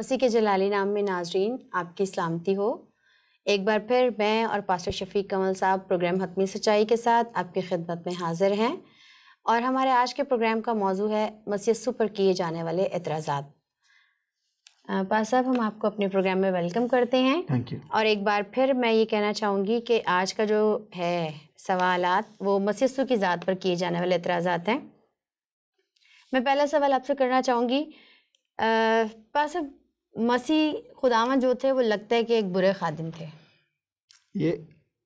مسیح کے جلالی نام میں ناظرین آپ کی سلامتی ہو۔ ایک بار پھر میں اور پاسٹر شفیق کمل صاحب پروگرام حتمی سچائی کے ساتھ آپ کی خدمت میں حاضر ہیں، اور ہمارے آج کے پروگرام کا موضوع ہے مسیح یسوع پر کیے جانے والے اعتراضات۔ پاس صاحب، ہم آپ کو اپنے پروگرام میں ویلکم کرتے ہیں، اور ایک بار پھر میں یہ کہنا چاہوں گی کہ آج کا جو ہے سوالات وہ مسیح یسوع کی ذات پر کیے جانے والے اعتراضات ہیں۔ میں پہلا سوال آپ سے کرنا چاہوں گی، پاس صاحب، مسیح خداوند جو تھے وہ لگتا ہے کہ ایک برے خادم تھے۔ یہ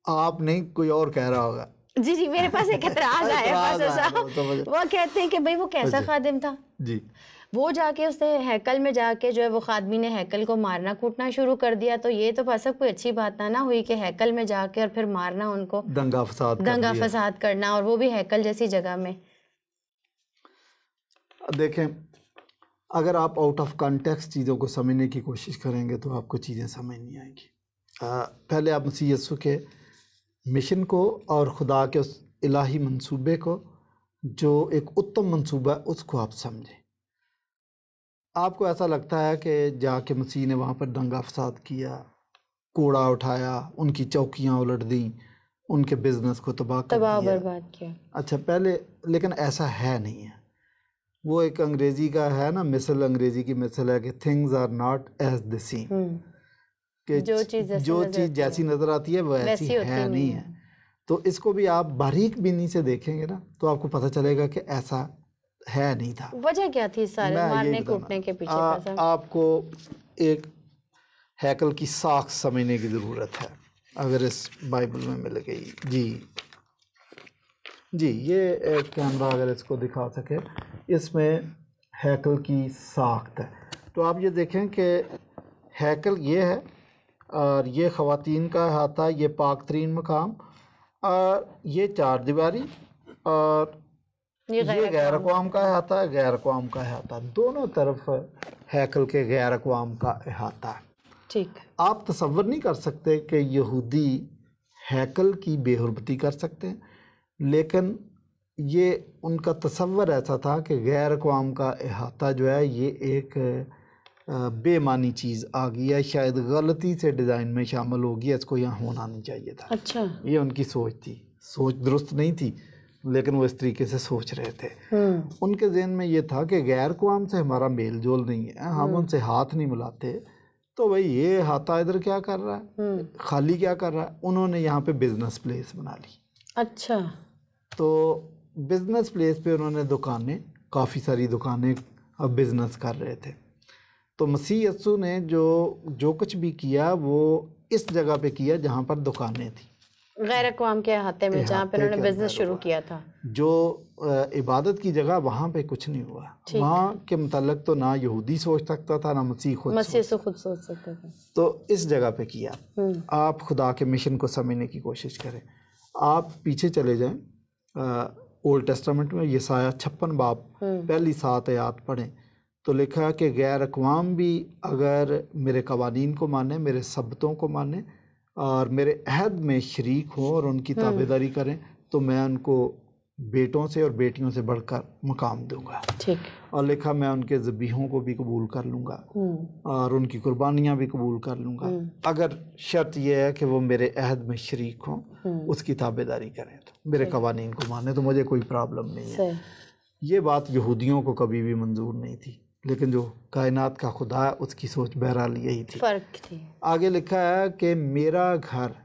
آپ نہیں، کوئی اور کہہ رہا ہوگا۔ جی میرے پاس ایک اعتراض آیا پاسٹر صاحب، وہ کہتے ہیں کہ بھئی وہ کیسا خادم تھا؟ جی، وہ جا کے اس نے ہیکل میں جا کے جو ہے وہ خادمی نے ہیکل کو مارنا کوٹنا شروع کر دیا، تو یہ تو پاسب کوئی اچھی بات نہ ہوئی کہ ہیکل میں جا کے اور پھر مارنا، ان کو دنگا فساد کرنا، اور وہ بھی ہیکل جیسی جگہ میں۔ دیکھیں، اگر آپ آؤٹ آف کانٹیکسٹ چیزوں کو سمجھنے کی کوشش کریں گے تو آپ کو چیزیں سمجھ نہیں آئیں گی۔ پہلے آپ مسیح یسوع کے مشن کو اور خدا کے اس الہی منصوبے کو، جو ایک اتم منصوبہ ہے، اس کو آپ سمجھیں۔ آپ کو ایسا لگتا ہے کہ جا کے مسیح نے وہاں پر دنگا فساد کیا، کوڑا اٹھایا، ان کی چوکیاں الٹ دیں، ان کے بزنس کو تباہ برباد کیا۔ اچھا، پہلے لیکن ایسا ہے نہیں ہے۔ وہ ایک انگریزی کا ہے نا مثل، انگریزی کی مثل ہے کہ things are not as the same, کہ جو چیز جیسی نظر آتی ہے وہ ایسی ہے نہیں ہے۔ تو اس کو بھی آپ باریک بینی سے دیکھیں گے نا تو آپ کو پتہ چلے گا کہ ایسا ہے نہیں تھا۔ وجہ کیا تھی سارے مارنے کوٹنے کے پیچھے؟ آپ کو ایک ہیکل کی ساخت سمجھنے کی ضرورت ہے، اگر اس بائبل میں مل گئی۔ جی یہ کیمرہ اگر اس کو دکھا سکے، اس میں ہیکل کی ساخت ہے۔ تو آپ یہ دیکھیں کہ ہیکل یہ ہے، اور یہ خواتین کا احاطہ، یہ پاک ترین مقام، اور یہ چار دیواری، اور یہ غیر اقوام کا احاطہ ہے، غیر اقوام کا احاطہ، دونوں طرف ہیکل کے غیر اقوام کا احاطہ ہے۔ ٹھیک، آپ تصور نہیں کر سکتے کہ یہودی ہیکل کی بے حرمتی کر سکتے ہیں، لیکن یہ ان کا تصور ایسا تھا کہ غیر اقوام کا احاطہ جو ہے یہ ایک بے معنی چیز آ گئی ہے، شاید غلطی سے ڈیزائن میں شامل ہوگی، اس کو یہاں ہونا نہیں چاہیے تھا۔ اچھا، یہ ان کی سوچ تھی، سوچ درست نہیں تھی، لیکن وہ اس طریقے سے سوچ رہے تھے۔ ان کے ذہن میں یہ تھا کہ غیر اقوام سے ہمارا میل جول نہیں ہے، ہم ان سے ہاتھ نہیں ملاتے، تو بھئی یہ احاطہ ادھر کیا کر رہا ہے، خالی کیا کر رہا ہے۔ انہوں نے یہاں پہ بزنس پلیس بنا لی۔ اچھا، تو بزنس پلیس پہ انہوں نے دکانیں، کافی ساری دکانیں اب بزنس کر رہے تھے۔ تو مسیح یسوع نے جو کچھ بھی کیا وہ اس جگہ پہ کیا جہاں پر دکانیں تھیں، غیر اقوام کے احاطے میں، جہاں پہ انہوں نے بزنس شروع کیا تھا۔ جو عبادت کی جگہ، وہاں پہ کچھ نہیں ہوا۔ وہاں کے متعلق تو نہ یہودی سوچ سکتا تھا، نہ مسیح خود خود سوچ سکتا تھا۔ تو اس جگہ پہ کیا۔ آپ خدا کے مشن کو سمجھنے کی کوشش کریں۔ آپ پیچھے چلے جائیں اولڈ ٹیسٹامنٹ میں، یسایہ 56 باب پہلی 7 آیات پڑھیں تو لکھا ہے کہ غیر اقوام بھی اگر میرے قوانین کو مانیں، میرے سبتوں کو مانیں، اور میرے عہد میں شریک ہوں اور ان کی تابع داری کریں، تو میں ان کو بیٹوں سے اور بیٹیوں سے بڑھ کر مقام دوں گا۔ اور لکھا میں ان کے ذبیحوں کو بھی قبول کر لوں گا اور ان کی قربانیاں بھی قبول کر لوں گا، اگر شرط یہ ہے کہ وہ میرے عہد میں شریک ہوں، اس کی تابع داری کریں، تو میرے قوانین کو مانیں، تو مجھے کوئی پرابلم نہیں ہے۔ یہ بات یہودیوں کو کبھی بھی منظور نہیں تھی، لیکن جو کائنات کا خدا ہے اس کی سوچ بہرحال یہی تھی، فرق تھی۔ آگے لکھا ہے کہ میرا گھر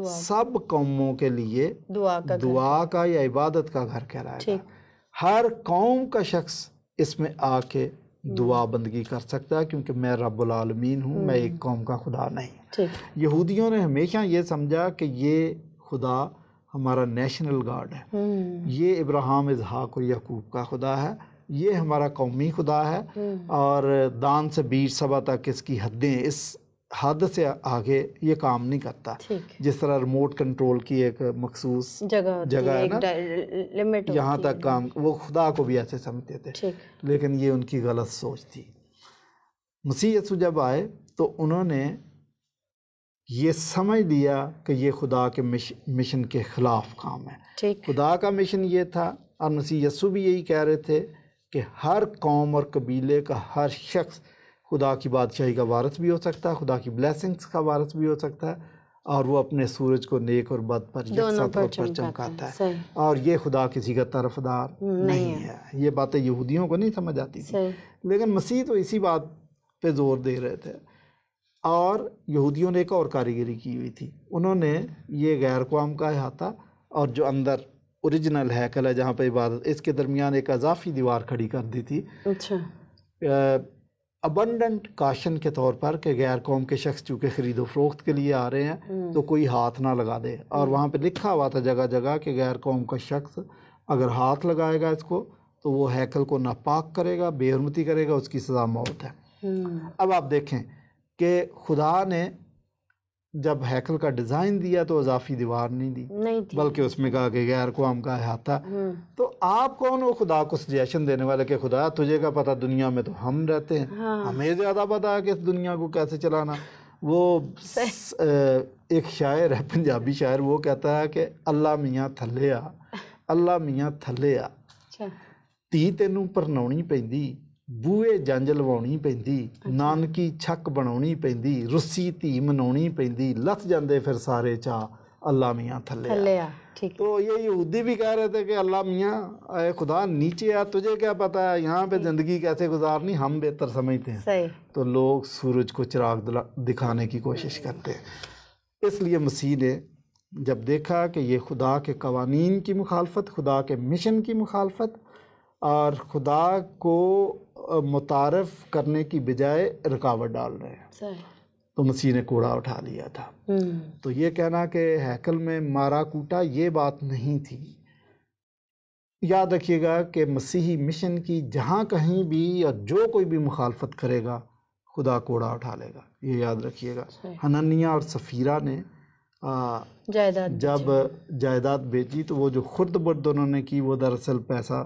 سب قوموں کے لیے دعا کا یا عبادت کا گھر کہلائے گا۔ ہر قوم کا شخص اس میں آ کے دعا بندگی کر سکتا ہے، کیونکہ میں رب العالمین ہوں، میں ایک قوم کا خدا نہیں۔ یہودیوں نے ہمیشہ یہ سمجھا کہ یہ خدا ہمارا نیشنل گاڈ ہے، یہ ابراہیم، اسحاق اور یعقوب کا خدا ہے، یہ ہمارا قومی خدا ہے، اور دان سے بیج سبا تک اس کی حدیں، اس حد سے آگے یہ کام نہیں کرتا۔ جس طرح ریموٹ کنٹرول کی ایک مخصوص جگہ ہے نا، یہاں تک کام، وہ خدا کو بھی ایسے سمجھتے تھے، لیکن یہ ان کی غلط سوچ تھی۔ مسیح یسوع جب آئے تو انہوں نے یہ سمجھ لیا کہ یہ خدا کے مشن کے خلاف کام ہے۔ خدا کا مشن یہ تھا، اور مسیح یسوع بھی یہی کہہ رہے تھے کہ ہر قوم اور قبیلے کا ہر شخص خدا کی بادشاہی کا وارث بھی ہو سکتا ہے، خدا کی بلیسنگز کا وارث بھی ہو سکتا ہے، اور وہ اپنے سورج کو نیک اور بد پر یکساں طور پر چمکاتا ہے، اور یہ خدا کسی کا طرفدار نہیں ہے۔ یہ باتیں یہودیوں کو نہیں سمجھ آتی تھی، لیکن مسیح تو اسی بات پہ زور دے رہے تھے۔ اور یہودیوں نے ایک اور کاریگری کی ہوئی تھی، انہوں نے یہ غیر اقوام کا احاطہ اور جو اندر اوریجنل ہیکل ہے جہاں پہ عبادت، اس کے درمیان ایک اضافی دیوار کھڑی کر دی تھی، ابنڈنٹ کاشن کے طور پر کہ غیر قوم کے شخص چونکہ خرید و فروخت کے لیے آ رہے ہیں تو کوئی ہاتھ نہ لگا دے۔ اور وہاں پہ لکھا ہوا تھا جگہ جگہ کہ غیر قوم کا شخص اگر ہاتھ لگائے گا اس کو تو وہ ہیکل کو ناپاک کرے گا، بے حرمتی کرے گا، اس کی سزا موت ہے۔ اب آپ دیکھیں کہ خدا نے جب ہیکل کا ڈیزائن دیا تو اضافی دیوار نہیں دی، بلکہ اس میں کہا کہ غیر قوم کا احاطہ۔ تو آپ کون ہو خدا کو سجیشن دینے والے کہ خدا تجھے کا پتہ دنیا میں تو ہم رہتے ہیں، ہمیں زیادہ پتہ ہے کہ اس دنیا کو کیسے چلانا۔ وہ ایک شاعر ہے پنجابی شاعر، وہ کہتا ہے کہ اللہ میاں تھلے آ، اللہ میاں تھلے آ، تی تینوں پرناؤنی پیندی، بوئے جنج لواؤنی پیندی، نانکی چھک بناؤنی پیندی، رسی تھی مناؤنی پیندی، لت جاندے پھر سارے چاہ، اللہ میاں تھلے آ۔ تو یہ یہودی بھی کہہ رہے تھے کہ اللہ میاں اے خدا نیچے آ، تجھے کیا پتہ ہے یہاں پہ زندگی کیسے گزارنی، ہم بہتر سمجھتے ہیں۔ تو لوگ سورج کو چراغ دکھانے کی کوشش کرتے ہیں۔ اس لیے مسیح نے جب دیکھا کہ یہ خدا کے قوانین کی مخالفت، خدا کے مشن کی مخالفت اور خدا کو متعارف کرنے کی بجائے رکاوٹ ڈال رہے ہیں، تو مسیح نے کوڑا اٹھا لیا تھا۔ تو یہ کہنا کہ ہیکل میں مارا کوٹا، یہ بات نہیں تھی۔ یاد رکھیے گا کہ مسیحی مشن کی جہاں کہیں بھی اور جو کوئی بھی مخالفت کرے گا خدا کوڑا اٹھا لے گا، یہ یاد رکھیے گا۔ حنانیہ اور سفیرہ نے جب جائیداد بیچی تو وہ جو خرد برد انہوں نے کی وہ دراصل پیسہ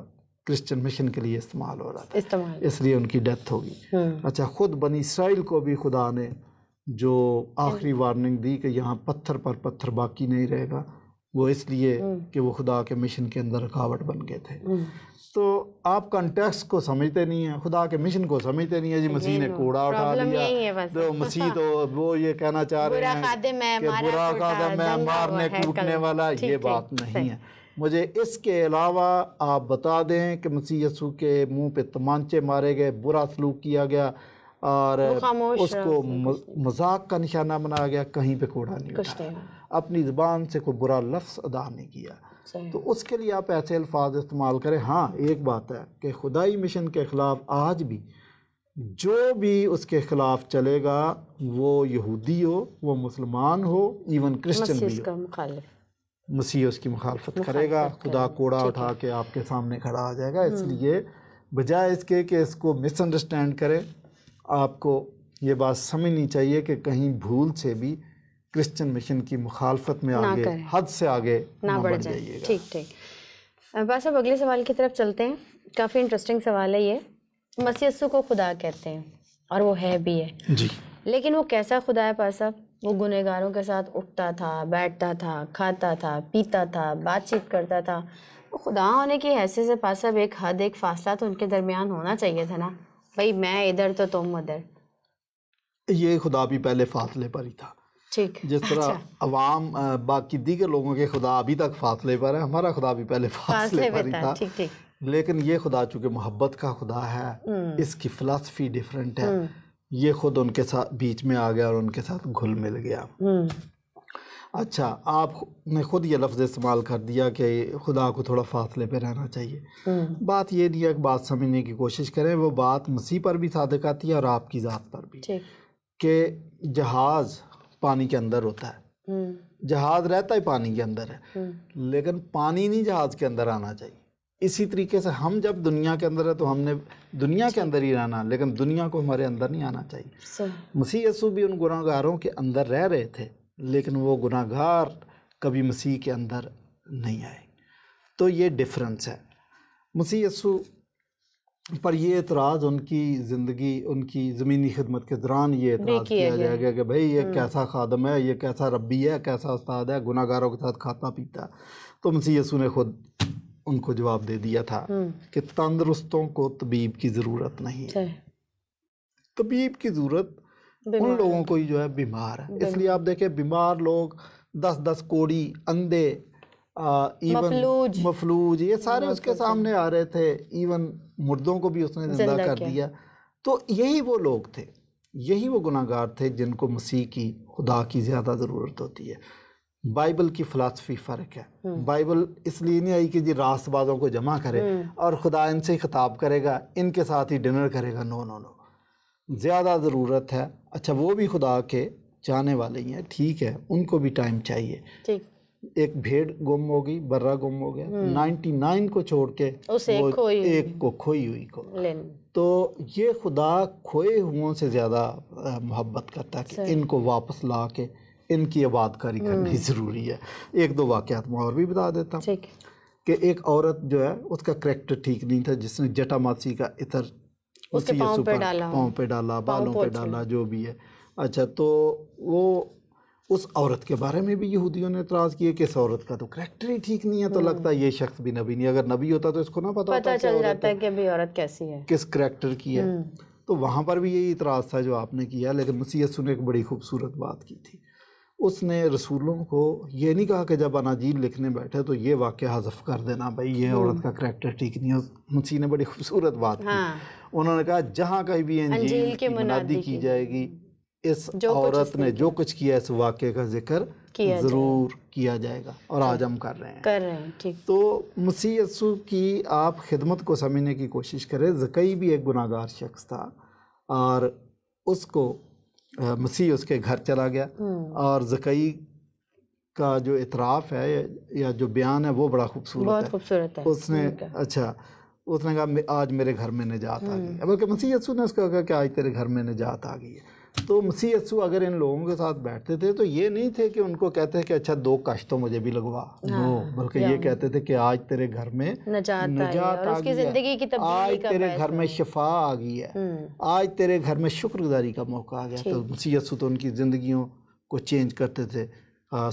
کرسچن مشن کے لیے استعمال ہو رہا تھا، اس لیے ان کی ڈیتھ ہوگی۔ اچھا، خود بنی اسرائیل کو بھی خدا نے جو آخری وارننگ دی کہ یہاں پتھر پر پتھر باقی نہیں رہے گا، وہ اس لیے کہ وہ خدا کے مشن کے اندر رکاوٹ بن گئے تھے۔ تو آپ کنٹیکسٹ کو سمجھتے نہیں ہیں، خدا کے مشن کو سمجھتے نہیں ہیں۔ جی مسیح نے کوڑا اٹھا لیا، تو مسیح تو وہ یہ کہنا چاہ رہے ہیں کہ برا خادم ہے، مارنے کوٹنے والا، یہ بات نہیں ہے۔ مجھے اس کے علاوہ آپ بتا دیں کہ مسیح یسوع کے منہ پہ تمانچے مارے گئے، برا سلوک کیا گیا اور اس کو مذاق کا نشانہ بنایا گیا، کہیں پہ کوڑا نہیں اٹھایا، اپنی زبان سے کوئی برا لفظ ادا نہیں کیا۔ تو اس کے لیے آپ ایسے الفاظ استعمال کریں۔ ہاں ایک بات ہے کہ خدائی مشن کے خلاف آج بھی جو بھی اس کے خلاف چلے گا، وہ یہودی ہو، وہ مسلمان ہو، ایون کرسچن بھی ہو، مسیح اس کی مخالفت کرے گا، خدا کوڑا اٹھا کے آپ کے سامنے کھڑا آ جائے گا۔ اس لیے بجائے اس کے کہ اس کو مس انڈرسٹینڈ کریں، آپ کو یہ بات سمجھنی چاہیے کہ کہیں بھول سے بھی کرسچن مشن کی مخالفت میں آگے حد سے آگے نہ بڑھ جائیے گا۔ ٹھیک بس اب اگلے سوال کی طرف چلتے ہیں۔ کافی انٹرسٹنگ سوال ہے یہ۔ مسیح یسوع کو خدا کہتے ہیں اور وہ ہے بھی ہے جی، لیکن وہ کیسا خدا ہے پاس صاحب؟ وہ گنہگاروں کے ساتھ اٹھتا تھا، بیٹھتا تھا، کھاتا تھا، پیتا تھا، بات چیت کرتا تھا۔ وہ خدا ہونے کی حیثیت سے پاس صاحب ایک حد، ایک فاصلہ تو ان کے درمیان ہونا چاہیے تھا نا، بھائی میں ادھر تو تم ادھر۔ یہ خدا بھی پہلے فاصلے پر ہی تھا، ٹھیک، جس طرح عوام باقی دیگر لوگوں کے خدا ابھی تک فاصلے پر ہے، ہمارا خدا بھی پہلے فاصلے پر ہی تھا۔ لیکن یہ خدا چونکہ محبت کا خدا ہے، اس کی فلسفی ڈیفرنٹ ہے، یہ خود ان کے ساتھ بیچ میں آ گیا اور ان کے ساتھ گھل مل گیا۔ اچھا، آپ نے خود یہ لفظ استعمال کر دیا کہ خدا کو تھوڑا فاصلے پہ رہنا چاہیے۔ بات یہ نہیں ہے کہ بات سمجھنے کی کوشش کریں، وہ بات مسیح پر بھی صادق آتی ہے اور آپ کی ذات پر بھی، کہ جہاز پانی کے اندر ہوتا ہے، جہاز رہتا ہی پانی کے اندر ہے، لیکن پانی نہیں جہاز کے اندر آنا چاہیے۔ اسی طریقے سے ہم جب دنیا کے اندر ہے تو ہم نے دنیا کے اندر ہی رہنا، لیکن دنیا کو ہمارے اندر نہیں آنا چاہیے۔ مسیح یسوع بھی ان گناہ گاروں کے اندر رہ رہے تھے، لیکن وہ گناہ گار کبھی مسیح کے اندر نہیں آئے۔ تو یہ ڈفرنس ہے۔ مسیح یسوع پر یہ اعتراض ان کی زندگی، ان کی زمینی خدمت کے دوران یہ اعتراض کیا جائے گا کہ بھئی یہ کیسا خادم ہے، یہ کیسا ربی ہے، کیسا استاد ہے، گناہ گاروں کے ساتھ کھاتا پیتا۔ تو مسیح یسوع نے خود ان کو جواب دے دیا تھا کہ تندرستوں کو طبیب کی ضرورت نہیں ہے، طبیب کی ضرورت ان لوگوں کو ہی جو ہے بیمار ہے. اس لیے آپ دیکھیں بیمار لوگ 10 کوڑی، اندھے، مفلوج، یہ سارے اس کے سامنے آ رہے تھے. ایون مردوں کو بھی اس نے زندہ کر دیا. تو یہی وہ لوگ تھے، یہی وہ گناہگار تھے جن کو مسیح کی، خدا کی زیادہ ضرورت ہوتی ہے. بائبل کی فلسفی فرق ہے. بائبل اس لیے نہیں آئی کہ جی راست بازوں کو جمع کرے اور خدا ان سے خطاب کرے گا، ان کے ساتھ ہی ڈنر کرے گا. نو نو نو، زیادہ ضرورت ہے. اچھا وہ بھی خدا کے چاہنے والے ہی ہیں، ٹھیک ہے، ان کو بھی ٹائم چاہیے. ایک بھیڑ گم ہو گئی، برہ گم ہو گیا، 99 کو چھوڑ کے ایک کو، کھوئی ہوئی کو. تو یہ خدا کھوئے ہوں سے زیادہ محبت کرتا ہے کہ ان کو واپس لا کے ان کی آباد کاری کرنی ضروری ہے. 1-2 واقعات میں اور بھی بتا دیتا ہوں کہ ایک عورت جو ہے اس کا کریکٹر ٹھیک نہیں تھا، جس نے جٹا ماسی کا عطر پاؤں پہ ڈالا، بالوں پہ ڈالا، جو بھی ہے. اچھا تو وہ اس عورت کے بارے میں بھی یہودیوں نے اعتراض کیا کہ اس عورت کا تو کریکٹر ہی ٹھیک نہیں ہے، تو لگتا ہے یہ شخص بھی نبی نہیں. اگر نبی ہوتا تو اس کو نہ پتہ چل جاتا ہے کہ بھی عورت کیسی ہے، کس کریکٹر کی ہے. تو وہاں پر بھی یہی اعتراض تھا جو آپ نے کیا. لیکن مسیح یسوع نے ایک بڑی خوبصورت بات کی تھی. اس نے رسولوں کو یہ نہیں کہا کہ جب اناجیل لکھنے بیٹھے تو یہ واقعہ حذف کر دینا، بھائی یہ عورت کا کریکٹر ٹھیک نہیں ہے. مسیح نے بڑی خوبصورت بات کی. انہوں نے کہا جہاں کہیں بھی انجیل کی منادی کی جائے گی، اس عورت نے جو کچھ کیا اس واقعے کا ذکر ضرور کیا جائے گا. اور آج ہم کر رہے ہیں. تو مسیح یسوع کی آپ خدمت کو سمجھنے کی کوشش کریں. زکئی بھی ایک گناہگار شخص تھا اور اس کو مسیح اس کے گھر چلا گیا. اور زکئی کا جو اعتراف ہے یا جو بیان ہے وہ بڑا خوبصورت ہے. اس نے اس نے کہا آج میرے گھر میں نجات آ گئی. بلکہ مسیح یسوع نے اس کو کہا کہ آج تیرے گھر میں نجات آ گئی ہے. تو مسیح یسوع اگر ان لوگوں کے ساتھ بیٹھتے تھے تو یہ نہیں تھے کہ ان کو کہتے کہ اچھا 2 کشت تو مجھے بھی لگوا، نو، بلکہ یہ کہتے تھے کہ آج تیرے گھر میں نجات آ گئی ہے، آج تیرے گھر میں شفا آ گئی ہے، آج تیرے گھر میں شکر گزاری کا موقع آ گیا. تو مسیح یسوع تو ان کی زندگیوں کو چینج کرتے تھے.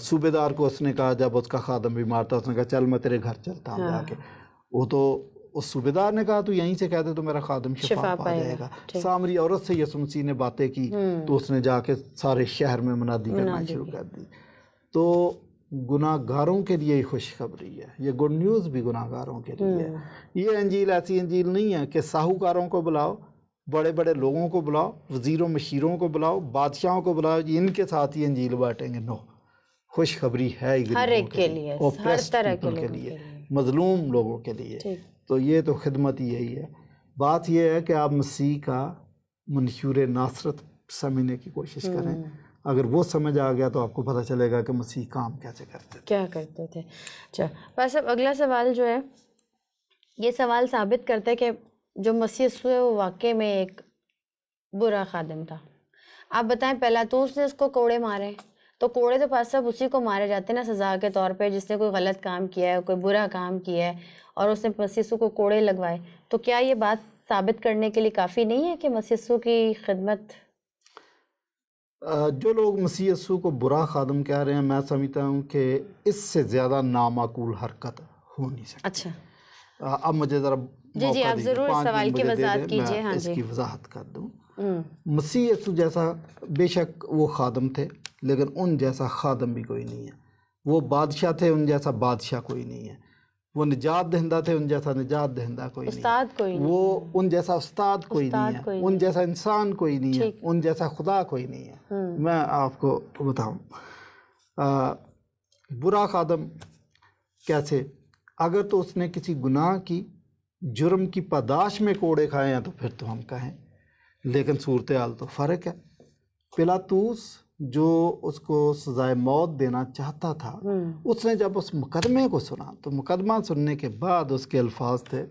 صوبے دار کو اس نے کہا جب اس کا خادم بیمار تھا، اس نے کہا چل میں تیرے گھر چلتا ہوں جا کے. وہ تو اس صوبے دار نے کہا تو یہیں سے کہتے تو میرا خادم شفا پا جائے گا. سامری عورت سے یسوع مسیح نے باتیں کی تو اس نے جا کے سارے شہر میں منادی کرنا شروع کر دی. تو گناہ گاروں کے لیے ہی خوشخبری ہے، یہ گڈ نیوز بھی گناہ گاروں کے لیے ہے. یہ انجیل ایسی انجیل نہیں ہے کہ ساہوکاروں کو بلاؤ، بڑے بڑے لوگوں کو بلاؤ، وزیروں مشیروں کو بلاؤ، بادشاہوں کو بلاؤ، ان کے ساتھ ہی انجیل بانٹیں گے. نو، خوشخبری ہے ہر ایک کے لیے، ہر طرح کے لیے، مظلوم لوگوں کے لیے. تو یہ تو خدمت ہی یہی ہے. بات یہ ہے کہ آپ مسیح کا منشور ناصرت سمجھنے کی کوشش کریں. اگر وہ سمجھ آ گیا تو آپ کو پتہ چلے گا کہ مسیح کام کیسے کرتے تھے، کیا کرتے تھے. اچھا بس اب اگلا سوال جو ہے، یہ سوال ثابت کرتا ہے کہ جو مسیح یسوع ہے وہ واقعے میں ایک برا خادم تھا. آپ بتائیں پیلاطوس نے اس کو کوڑے مارے، تو کوڑے تو پاس سب اسی کو مارے جاتے ہیں نا سزا کے طور پہ، جس نے کوئی غلط کام کیا ہے، کوئی برا کام کیا ہے اور اس نے مسیح یسوع کو کوڑے لگوائے. تو کیا یہ بات ثابت کرنے کے لیے کافی نہیں ہے کہ مسیح یسوع کی خدمت؟ جو لوگ مسیح یسوع کو برا خادم کہہ رہے ہیں، میں سمجھتا ہوں کہ اس سے زیادہ نامعقول حرکت ہو نہیں سکتی. اچھا اب مجھے ذرا جی آپ ضرور سوال کی وضاحت کیجیے. میں اس کی وضاحت کر دوں. مسیح یسوع جیسا بے شک وہ خادم تھے، لیکن ان جیسا خادم بھی کوئی نہیں ہے. وہ بادشاہ تھے، ان جیسا بادشاہ کوئی نہیں ہے. وہ نجات دہندہ تھے، ان جیسا نجات دہندہ کوئی نہیں. استاد کوئی نہیں. وہ ان جیسا استاد کوئی نہیں ہے، ان جیسا انسان کوئی نہیں ہے، ان جیسا خدا کوئی نہیں ہے. میں آپ کو بتاؤں برا خادم کیسے؟ اگر تو اس نے کسی گناہ کی، جرم کی پاداش میں کوڑے کھائے ہیں تو پھر تو ہم کہیں، لیکن صورتحال تو فرق ہے. پیلاطوس جو اس کو سزائے موت دینا چاہتا تھا، اس نے جب اس مقدمے کو سنا تو مقدمہ سننے کے بعد اس کے الفاظ تھے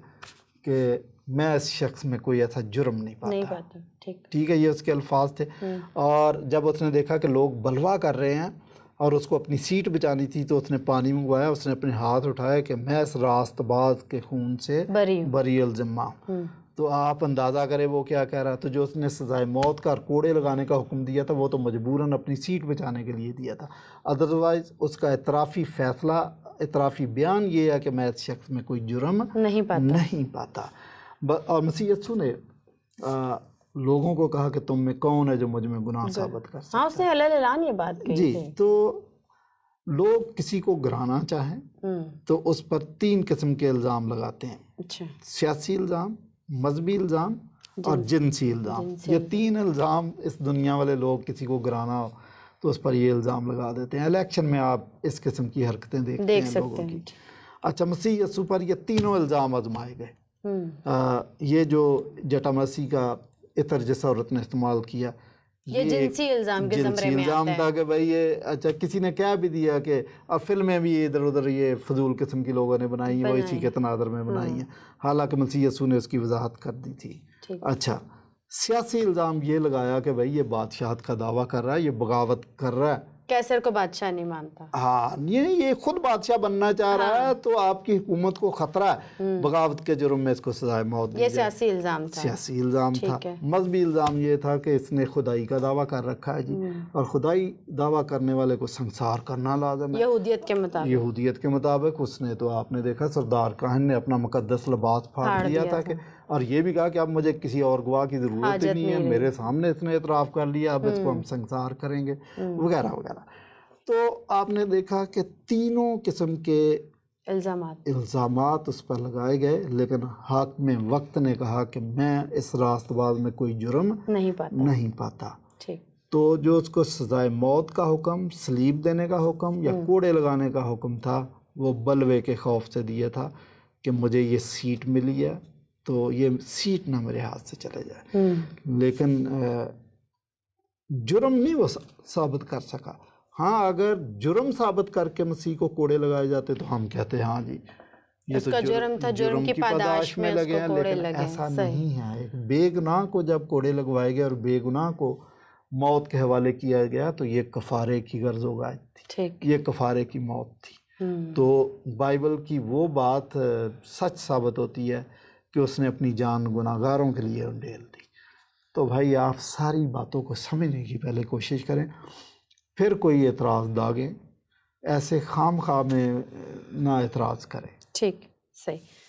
کہ میں اس شخص میں کوئی ایسا جرم نہیں پاتا. ٹھیک ہے، یہ اس کے الفاظ تھے. اور جب اس نے دیکھا کہ لوگ بلوا کر رہے ہیں اور اس کو اپنی سیٹ بچانی تھی تو اس نے پانی منگوایا، اس نے اپنے ہاتھ اٹھایا کہ میں اس راست باز کے خون سے بری الذمہ. تو آپ اندازہ کریں وہ کیا کہہ رہا. تو جو اس نے سزائے موت کا اور کوڑے لگانے کا حکم دیا تھا وہ تو مجبوراً اپنی سیٹ بچانے کے لیے دیا تھا. ادروائز اس کا اعترافی فیصلہ، اعترافی بیان یہ ہے کہ میں اس شخص میں کوئی جرم نہیں پاتا. اور مسیح یسوع نے لوگوں کو کہا کہ تم میں کون ہے جو مجھ میں گناہ ثابت کر سکتا ہے. ہاں اس نے اعلان یہ بات کہی جی. تو لوگ کسی کو گرانا چاہیں تو اس پر 3 قسم کے الزام لگاتے ہیں. اچھا. سیاسی الزام، مذہبی الزام اور جنسی الزام. یہ 3 الزام اس دنیا والے لوگ کسی کو گرانا ہو تو اس پر یہ الزام لگا دیتے ہیں. الیکشن میں آپ اس قسم کی حرکتیں دیکھتے ہیں لوگوں کی. اچھا، مسیح یسوع پر یہ تینوں الزام آزمائے گئے. یہ جو جٹا مسیح کا عطر جس عورت نے استعمال کیا یہ جنسی الزام کے زمرے میں الزام تھا کہ بھائی یہ اچھا کسی نے کہہ بھی دیا کہ اب فلمیں بھی ادھر ادھر یہ فضول قسم کی لوگوں نے بنائی ہیں وہ اسی کے تناظر میں بنائی ہیں، حالانکہ مسیح یسوع نے اس کی وضاحت کر دی تھی. اچھا، سیاسی الزام یہ لگایا کہ بھائی یہ بادشاہت کا دعویٰ کر رہا ہے، یہ بغاوت کر رہا ہے، کیسر کو بادشاہ نہیں مانتا. ہاں یہ خود بادشاہ بننا چاہ رہا ہے تو آپ کی حکومت کو خطرہ ہے. بغاوت کے جرم میں اس کو سزائے موت دی. یہ سیاسی الزام تھا. سیاسی الزام تھا. مذہبی الزام یہ تھا کہ اس نے خدائی کا دعویٰ کر رکھا ہے جی، اور خدائی دعویٰ کرنے والے کو سنسار کرنا لازم ہے یہودیت کے مطابق. اس نے تو آپ نے دیکھا سردار کاہن نے اپنا مقدس لباس پھاڑ دیا تھا کہ، اور یہ بھی کہا کہ اب مجھے کسی اور گواہ کی ضرورت ہی نہیں ہے، میرے سامنے اس نے اعتراف کر لیا، اب اس کو ہم سنسار کریں گے وغیرہ وغیرہ. تو آپ نے دیکھا کہ تینوں قسم کے الزامات اس پر لگائے گئے، لیکن حاکم وقت نے کہا کہ میں اس راست باز میں کوئی جرم نہیں پاتا. تو جو اس کو سزائے موت کا حکم، سلیب دینے کا حکم یا کوڑے لگانے کا حکم تھا، وہ بلوے کے خوف سے دیا تھا کہ مجھے یہ سیٹ ملی ہے تو یہ سیٹ نہ میرے ہاتھ سے چلے جائے. لیکن جرم نہیں وہ ثابت کر سکا. ہاں اگر جرم ثابت کر کے مسیح کو کوڑے لگائے جاتے تو ہم کہتے ہیں ہاں جی یہ تو جرم تھا، جرم کی پاداش میں لگے ہیں. لیکن ایسا نہیں ہے. ایک بے گناہ کو جب کوڑے لگوائے گئے اور بے گناہ کو موت کے حوالے کیا گیا تو یہ کفارے کی غرض و غایت تھی، یہ کفارے کی موت تھی. تو بائبل کی وہ بات سچ ثابت ہوتی ہے کہ اس نے اپنی جان گناہگاروں کے لیے انڈیل دی. تو بھائی آپ ساری باتوں کو سمجھنے کی پہلے کوشش کریں، پھر کوئی اعتراض داغیں، ایسے خام خواہ میں نہ اعتراض کریں. ٹھیک، صحیح.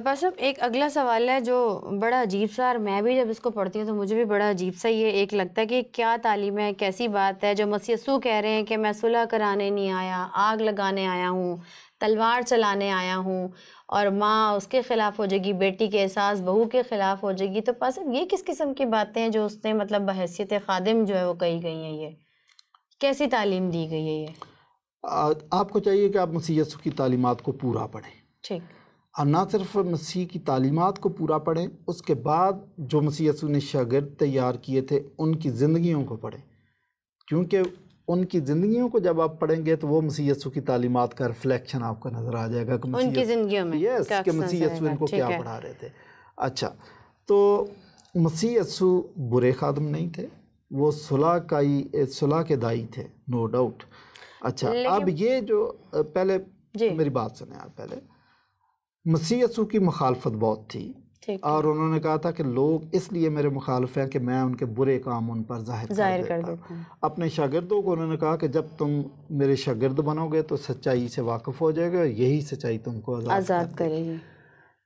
بس اب ایک اگلا سوال ہے جو بڑا عجیب سا، اور میں بھی جب اس کو پڑھتی ہوں تو مجھے بھی بڑا عجیب سا یہ ایک لگتا ہے کہ کیا تعلیم ہے، کیسی بات ہے جو مسیح یسوع کہہ رہے ہیں کہ میں صلح کرانے نہیں آیا، آگ لگانے آیا ہوں، تلوار چلانے آیا ہوں، اور ماں اس کے خلاف ہو جائے گی، بیٹی کے احساس بہو کے خلاف ہو جائے گی. تو بس اب یہ کس قسم کی باتیں ہیں جو اس نے مطلب بحیثیت خادم جو ہے وہ کہی گئی ہیں؟ یہ کیسی تعلیم دی گئی ہے؟ یہ آپ کو چاہیے کہ آپ مسیح یسوع کی تعلیمات کو پورا پڑھیں. ٹھیک. اور نہ صرف مسیح کی تعلیمات کو پورا پڑھیں، اس کے بعد جو مسیح یسوع نے شاگرد تیار کیے تھے ان کی زندگیوں کو پڑھیں، کیونکہ ان کی زندگیوں کو جب آپ پڑھیں گے تو وہ مسیح یسوع کی تعلیمات کا ریفلیکشن آپ کو نظر آ جائے گا کہ ان کی زندگیوں میں کہ مسیح یسوع ان کو کیا پڑھا رہے تھے. اچھا، تو مسیح یسوع برے خادم نہیں تھے، وہ صلح کے دائی تھے، نو ڈاؤٹ. اچھا، اب یہ جو پہلے میری بات سنیں آپ. پہلے مسیح یسوع کی مخالفت بہت تھی، اور انہوں نے کہا تھا کہ لوگ اس لیے میرے مخالف ہیں کہ میں ان کے برے کام ان پر ظاہر کر دیتا ہوں. اپنے شاگردوں کو انہوں نے کہا کہ جب تم میرے شاگرد بنو گے تو سچائی سے واقف ہو جائے گا، یہی سچائی تم کو آزاد کرے گی.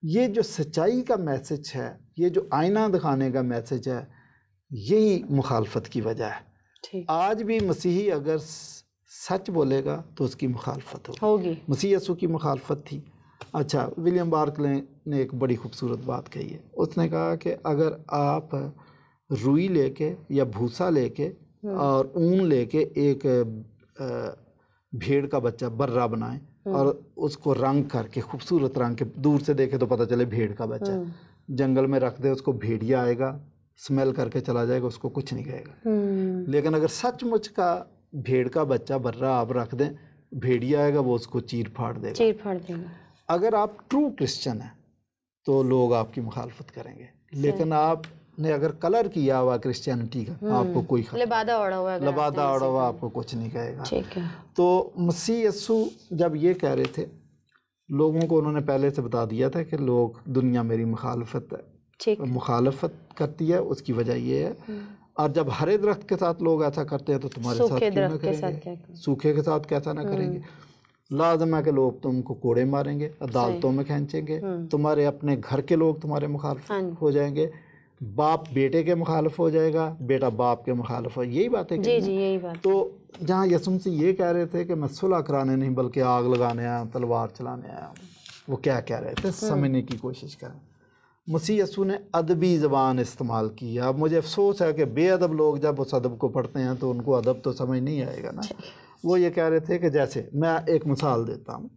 یہ جو سچائی کا میسج ہے، یہ جو آئینہ دکھانے کا میسج ہے، یہی مخالفت کی وجہ ہے. آج بھی مسیحی اگر سچ بولے گا تو اس کی مخالفت ہوگی. مسیح یسوع کی مخالفت تھی. اچھا، ولیم بارکلے نے ایک بڑی خوبصورت بات کہی ہے. اس نے کہا کہ اگر آپ روئی لے کے یا بھوسا لے کے اور اون لے کے ایک بھیڑ کا بچہ برا بنائیں اور اس کو رنگ کر کے خوبصورت رنگ کے دور سے دیکھے تو پتہ چلے بھیڑ کا بچہ، جنگل میں رکھ دے اس کو بھیڑیا آئے گا، سمیل کر کے چلا جائے گا، اس کو کچھ نہیں کہے گا. لیکن اگر سچ مچ کا بھیڑ کا بچہ برا آپ رکھ دیں، بھیڑیا آئے گا، وہ اس کو چیر پھاڑ دے گا. اگر آپ ٹرو کرسچن ہیں تو لوگ آپ کی مخالفت کریں گے. لیکن آپ نے اگر کلر کیا ہوا کرسچینٹی کا، آپ کو کوئی لبادہ اوڑا ہوا آپ کو کچھ نہیں کہے گا. تو مسیح یسوع جب یہ کہہ رہے تھے لوگوں کو، انہوں نے پہلے سے بتا دیا تھا کہ لوگ دنیا میری مخالفت کرتی ہے، اس کی وجہ یہ ہے. اور جب ہرے درخت کے ساتھ لوگ ایسا کرتے ہیں تو تمہارے ساتھ کیوں نہ کریں گے؟ سوکھے کے ساتھ کیسا نہ کریں گے؟ لازم ہے کہ لوگ تم کو کوڑے ماریں گے، عدالتوں میں کھینچیں گے، تمہارے اپنے گھر کے لوگ تمہارے مخالف ہو جائیں گے، باپ بیٹے کے مخالف ہو جائے گا، بیٹا باپ کے مخالف ہو، یہی باتیں جی جی یہی بات. تو جہاں یسوع مسیح یہ کہہ رہے تھے کہ میں صلح کرانے نہیں بلکہ آگ لگانے آیا ہوں، تلوار چلانے آیا ہوں، وہ کیا کہہ رہے تھے سمجھنے کی کوشش کریں. مسیح یسوع نے ادبی زبان استعمال کی. اب مجھے افسوس ہے کہ بے ادب لوگ جب اس ادب کو پڑھتے ہیں تو ان کو ادب تو سمجھ نہیں آئے گا نا. وہ یہ کہہ رہے تھے کہ جیسے میں ایک مثال دیتا ہوں،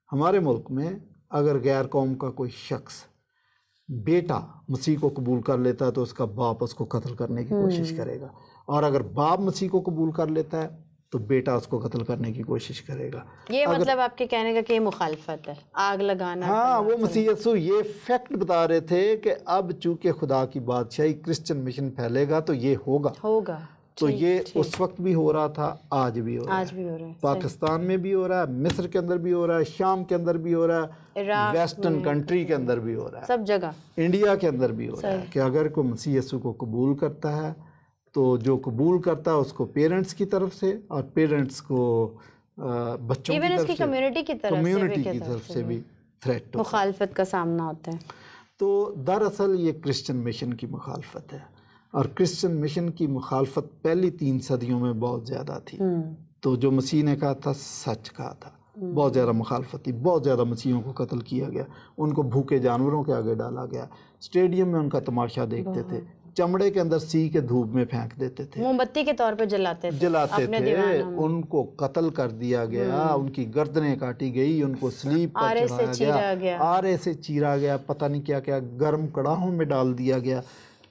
ہمارے ملک میں اگر غیر قوم کا کوئی شخص بیٹا مسیح کو قبول کر لیتا ہے تو اس کا باپ اس کو قتل کرنے کی کوشش کرے گا، اور اگر باپ مسیح کو قبول کر لیتا ہے تو بیٹا اس کو قتل کرنے کی کوشش کرے گا. یہ مطلب آپ کے کہنے کا کہ یہ مخالفت ہے، آگ لگانا. ہاں، وہ مسیح یسوع یہ فیکٹ بتا رہے تھے کہ اب چونکہ خدا کی بادشاہی کرسچن مشن پھیلے گا تو یہ ہوگا. تو یہ اس وقت بھی ہو رہا تھا، آج بھی ہو رہا ہے. پاکستان میں بھی ہو رہا ہے، مصر کے اندر بھی ہو رہا ہے، شام کے اندر بھی ہو رہا ہے، ویسٹرن کنٹری کے اندر بھی ہو رہا ہے، سب جگہ انڈیا کے اندر بھی ہو رہا ہے کہ اگر کوئی مسیح یسوع کو قبول کرتا ہے تو جو قبول کرتا ہے اس کو پیرنٹس کی طرف سے اور پیرنٹس کو بچوں کی طرف سے، کمیونٹی کی طرف سے بھی تھریٹ، مخالفت کا سامنا ہوتا ہے. تو دراصل یہ کرسچن مشن کی مخالفت ہے، اور کرسچن مشن کی مخالفت پہلی 3 صدیوں میں بہت زیادہ تھی. تو جو مسیح نے کہا تھا سچ کہا تھا. بہت زیادہ مخالفت تھی، بہت زیادہ مسیحیوں کو قتل کیا گیا، ان کو بھوکے جانوروں کے آگے ڈالا گیا، اسٹیڈیم میں ان کا تماشا دیکھتے تھے، چمڑے کے اندر سی کے دھوپ میں پھینک دیتے تھے، موم بتی کے طور پہ جلاتے تھے، ان کو قتل کر دیا گیا، ان کی گردنیں کاٹی گئی، ان کو سلیب پر چڑھایا گیا، آرے سے چیرا گیا، پتہ نہیں کیا کیا، گرم کڑاہوں میں ڈال دیا گیا.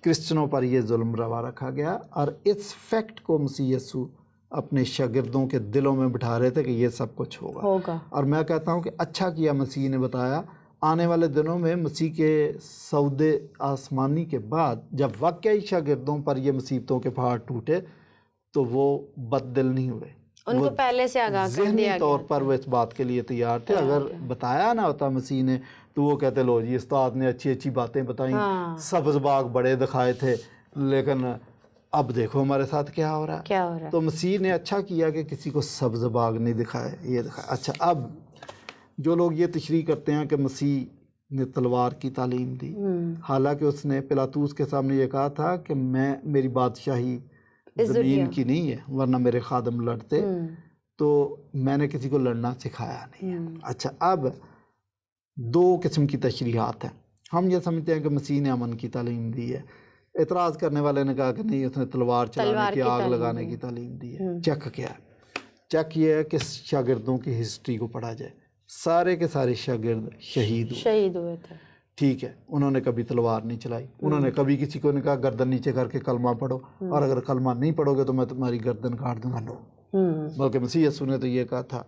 کرسچنوں پر یہ ظلم روا رکھا گیا، اور اس فیکٹ کو مسیح یسوع اپنے شاگردوں کے دلوں میں بٹھا رہے تھے کہ یہ سب کچھ ہوگا. اور میں کہتا ہوں کہ اچھا کیا مسیح نے بتایا. آنے والے دنوں میں مسیح کے سودے آسمانی کے بعد جب واقعی شاگردوں پر یہ مصیبتوں کے پہاڑ ٹوٹے تو وہ بد دل نہیں ہوئے، ان کو پہلے سے آگاہ کر دیا گیا، ذہنی طور پر وہ اس بات کے لیے تیار تھے. اگر بتایا نہ ہوتا مسیح نے تو وہ کہتے لو جی استاد نے اچھی اچھی باتیں بتائیں، سبز باغ بڑے دکھائے تھے، لیکن اب دیکھو ہمارے ساتھ کیا ہو رہا ہے. تو مسیح نے اچھا کیا کہ کسی کو سبز باغ نہیں دکھائے، یہ دکھایا. اچھا، اب جو لوگ یہ تشریح کرتے ہیں کہ مسیح نے تلوار کی تعلیم دی، حالانکہ اس نے پلاطوس کے سامنے یہ کہا تھا کہ میری بادشاہی زمین کی نہیں ہے ورنہ میرے خادم لڑتے، تو میں نے کسی کو لڑنا سکھایا نہیں ہے. اچھا، اب 2 قسم کی تشریحات ہیں. ہم یہ سمجھتے ہیں کہ مسیح نے امن کی تعلیم دی ہے. اعتراض کرنے والے نے کہا کہ نہیں، اس نے تلوار چلانے کی، آگ لگانے کی تعلیم دی ہے. چیک کیا ہے؟ چیک یہ ہے کہ شاگردوں کی ہسٹری کو پڑھا جائے. سارے کے سارے شاگرد شہید ہوئے تھے. ٹھیک ہے، انہوں نے کبھی تلوار نہیں چلائی، انہوں نے کبھی کسی کو نہیں کہا گردن نیچے کر کے کلمہ پڑھو، اور اگر کلمہ نہیں پڑھو گے تو میں تمہاری گردن کاٹ دوں گا. نو، بلکہ مسیح یسوع نے تو یہ کہا تھا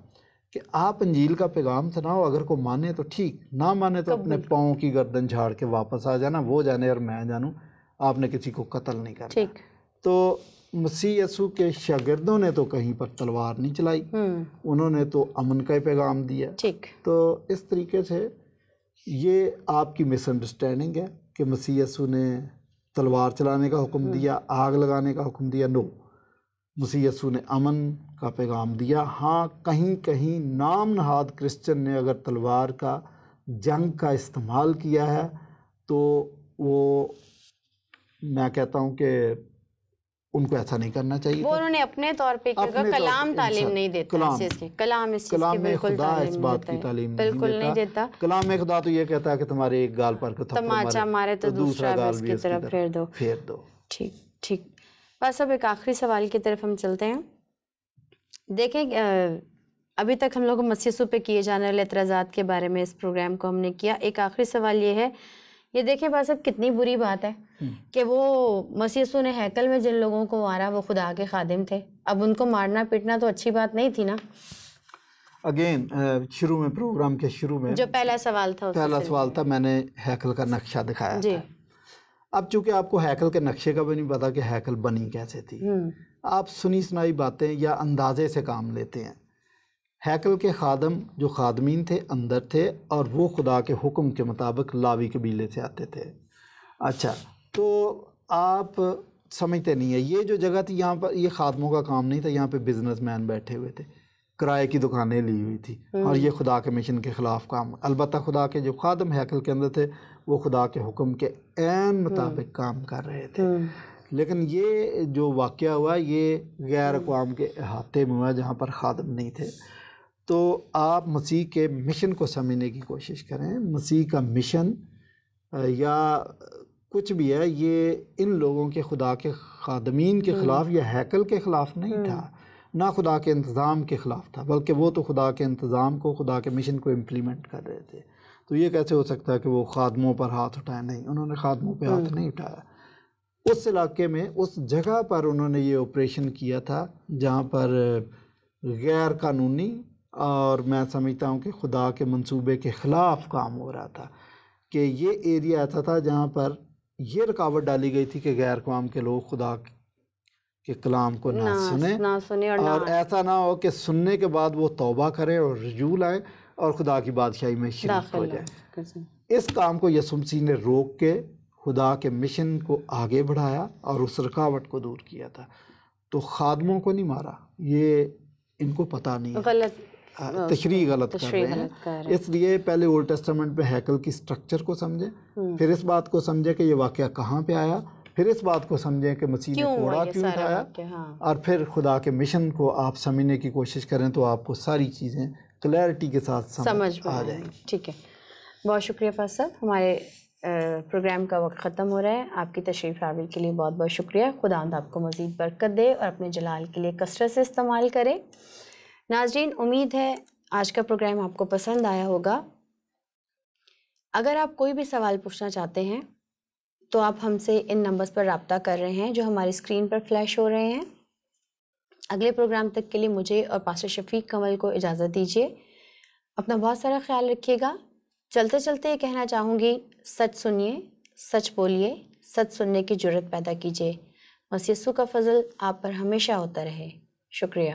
کہ آپ انجیل کا پیغام سناؤ، اگر کو مانے تو ٹھیک، نہ مانے تو اپنے پاؤں کی گردن جھاڑ کے واپس آ جانا، وہ جانے اور میں جانوں. آپ نے کسی کو قتل نہیں کرنا. تو مسیح یسوع کے شاگردوں نے تو کہیں پر تلوار نہیں چلائی، انہوں نے تو امن کا پیغام دیا. تو اس طریقے سے یہ آپ کی مس انڈرسٹینڈنگ ہے کہ مسیح یسوع نے تلوار چلانے کا حکم دیا، آگ لگانے کا حکم دیا. نو، مسیح یسوع نے امن کا پیغام دیا. ہاں، کہیں کہیں نام نہاد کرسچن نے اگر تلوار کا، جنگ کا استعمال کیا ہے تو وہ، میں کہتا ہوں کہ ان کو ایسا نہیں کرنا چاہیے. وہ انہوں نے اپنے طور پہ کلام تعلیم نہیں دیتا، کلام خدا اس بات کی تعلیم نہیں دیتا. کلام خدا تو یہ کہتا ہے کہ تمہارے ایک گال پر تماچا مارے تو دوسرا گال بھی اس کی طرف پھیر دو. ٹھیک. بس اب ایک آخری سوال کی طرف ہم چلتے ہیں. دیکھیں، ابھی تک ہم لوگ مسیح یسوع پہ کیے جانے والے اعتراضات کے بارے میں اس پروگرام کو ہم نے کیا. ایک آخری سوال یہ ہے، یہ دیکھیں بس اب کتنی بری بات ہے کہ وہ مسیح یسوع نے ہیکل میں جن لوگوں کو مارا وہ خدا کے خادم تھے، اب ان کو مارنا پیٹنا تو اچھی بات نہیں تھی نا. اگین شروع میں، پروگرام کے شروع میں جو پہلا سوال تھا میں نے ہیکل کا نقشہ دکھایا تھا. اب چونکہ آپ کو ہیکل کے نقشے کا بھی نہیں پتا کہ ہیکل بنی کیسے تھی، آپ سنی سنائی باتیں یا اندازے سے کام لیتے ہیں. ہیکل کے خادم جو خادمین تھے اندر تھے، اور وہ خدا کے حکم کے مطابق لاوی قبیلے سے آتے تھے. اچھا، تو آپ سمجھتے نہیں ہیں یہ جو جگہ تھی، یہاں پر یہ خادموں کا کام نہیں تھا، یہاں پہ بزنس مین بیٹھے ہوئے تھے. کرائے کی دکانیں لی ہوئی تھی اور یہ خدا کے مشن کے خلاف کام. البتہ خدا کے جو خادم ہیکل کے اندر تھے وہ خدا کے حکم کے عین مطابق کام کر رہے تھے. لیکن یہ جو واقعہ ہوا یہ غیر اقوام کے احاطے میں ہوا جہاں پر خادم نہیں تھے. تو آپ مسیح کے مشن کو سمجھنے کی کوشش کریں. مسیح کا مشن یا کچھ بھی ہے یہ ان لوگوں کے خدا کے خادمین کے خلاف یا ہیکل کے خلاف نہیں تھا، نہ خدا کے انتظام کے خلاف تھا، بلکہ وہ تو خدا کے انتظام کو، خدا کے مشن کو امپلیمنٹ کر رہے تھے. تو یہ کیسے ہو سکتا ہے کہ وہ خادموں پر ہاتھ اٹھائے؟ نہیں، انہوں نے خادموں پہ ہاتھ نہیں اٹھایا. اس علاقے میں اس جگہ پر انہوں نے یہ آپریشن کیا تھا جہاں پر غیر قانونی اور میں سمجھتا ہوں کہ خدا کے منصوبے کے خلاف کام ہو رہا تھا. کہ یہ ایریا ایسا تھا جہاں پر یہ رکاوٹ ڈالی گئی تھی کہ غیر قوم کے لوگ خدا کے کلام کو نہ سنیں اور ایسا نہ ہو کہ سننے کے بعد وہ توبہ کریں اور رجوع لائیں اور خدا کی بادشاہی میں شریک ہو جائیں. اس کام کو یسوع مسیح نے روک کے خدا کے مشن کو آگے بڑھایا اور اس رکاوٹ کو دور کیا تھا. تو خادموں کو نہیں مارا، یہ ان کو پتہ نہیں ہے، تشریح غلط کر رہے ہیں. اس لیے پہلے اولڈ ٹیسٹمنٹ پہ ہیکل کی سٹرکچر کو سمجھیں، پھر اس بات کو سمجھیں کہ یہ واقعہ کہاں پہ آیا، پھر اس بات کو سمجھیں کہ مسیح نے کوڑا کیوں اٹھایا، اور پھر خدا کے مشن کو آپ سمجھنے کی کوشش کریں تو آپ کو ساری چیزیں کلیئرٹی کے ساتھ سمجھ آ جائیں گی. ٹھیک ہے، بہت شکریہ فاضل صاحب. ہمارے پروگرام کا وقت ختم ہو رہا ہے. آپ کی تشریف آوری کے لیے بہت بہت شکریہ. خداوند آپ کو مزید برکت دے اور اپنے جلال کے لیے کثرت سے استعمال کرے. ناظرین، امید ہے آج کا پروگرام آپ کو پسند آیا ہوگا. اگر آپ کوئی بھی سوال پوچھنا چاہتے ہیں تو آپ ہم سے ان نمبرز پر رابطہ کر رہے ہیں جو ہماری اسکرین پر فلیش ہو رہے ہیں. اگلے پروگرام تک کے لیے مجھے اور پاسٹر شفیق کمل کو اجازت دیجیے. اپنا بہت سارا خیال رکھیے گا. چلتے چلتے یہ کہنا چاہوں گی، سچ سنیے، سچ بولیے، سچ سننے کی جرت پیدا کیجیے. مسیح یسوع کا فضل آپ پر ہمیشہ ہوتا رہے. شکریہ.